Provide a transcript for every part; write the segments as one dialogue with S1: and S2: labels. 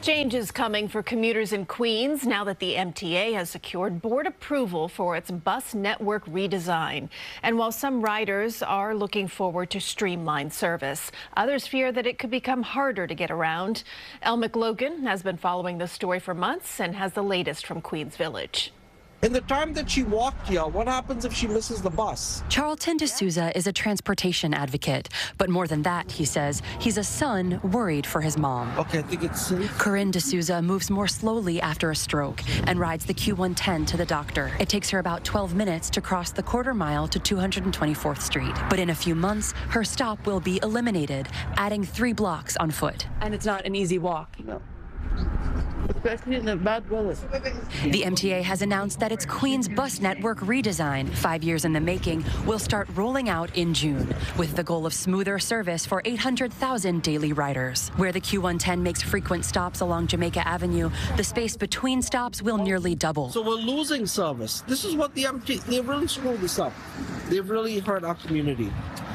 S1: Change is coming for commuters in Queens now that the MTA has secured board approval for its bus network redesign. And while some riders are looking forward to streamlined service, others fear that it could become harder to get around. Elle McLogan has been following this story for months and has the latest from Queens Village.
S2: In the time that she walked here, what happens if she misses the bus?
S3: Charlton D'Souza is a transportation advocate. But more than that, he says, he's a son worried for his mom.
S2: Okay, I think it's safe.
S3: Corinne D'Souza moves more slowly after a stroke and rides the Q110 to the doctor. It takes her about 12 minutes to cross the quarter mile to 224th Street. But in a few months, her stop will be eliminated, adding 3 blocks on foot.
S4: And it's not an easy walk.
S2: No. Especially in the bad weather.
S3: The MTA has announced that its Queens bus network redesign, 5 years in the making, will start rolling out in June, with the goal of smoother service for 800,000 daily riders. Where the Q110 makes frequent stops along Jamaica Avenue, the space between stops will nearly double.
S2: So we're losing service. This is what the MTA, they really screwed this up. They've really hurt our community.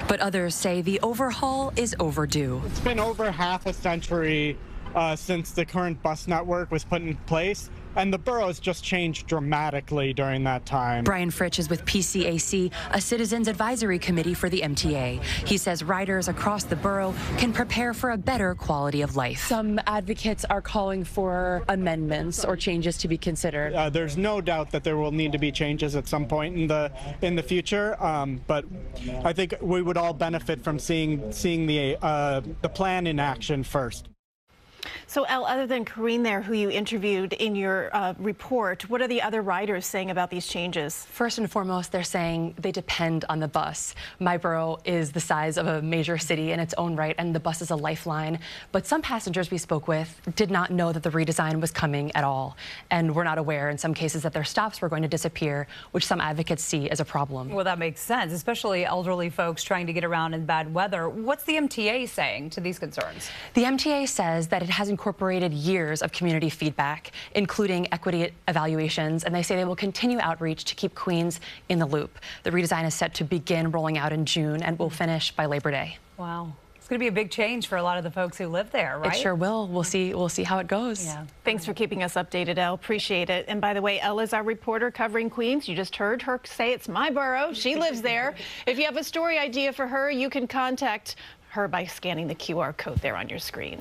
S3: But others say the overhaul is overdue.
S5: It's been over half a century since the current bus network was put in place, and the borough's just changed dramatically during that time.
S3: Brian Fritch is with PCAC, a citizens advisory committee for the MTA. He says riders across the borough can prepare for a better quality of life.
S4: Some advocates are calling for amendments or changes to be considered.
S5: There's no doubt that there will need to be changes at some point in the future, but I think we would all benefit from seeing the plan in action first.
S1: So, Elle, other than Corinne there, who you interviewed in your report, what are the other riders saying about these changes?
S4: First and foremost, they're saying they depend on the bus. My borough is the size of a major city in its own right, and the bus is a lifeline. But some passengers we spoke with did not know that the redesign was coming at all, and were not aware in some cases that their stops were going to disappear, which some advocates see as a problem.
S6: Well, that makes sense, especially elderly folks trying to get around in bad weather. What's the MTA saying to these concerns?
S3: The MTA says that it has incorporated years of community feedback, including equity evaluations, and they say they will continue outreach to keep Queens in the loop. The redesign is set to begin rolling out in June and will finish by Labor Day.
S6: Wow. It's going to be a big change for a lot of the folks who live there, right?
S3: It sure will. We'll see how it goes.
S1: Yeah. Thanks for keeping us updated, Elle. Appreciate it. And by the way, Elle is our reporter covering Queens. You just heard her say it's my borough. She lives there. If you have a story idea for her, you can contact her by scanning the QR code there on your screen.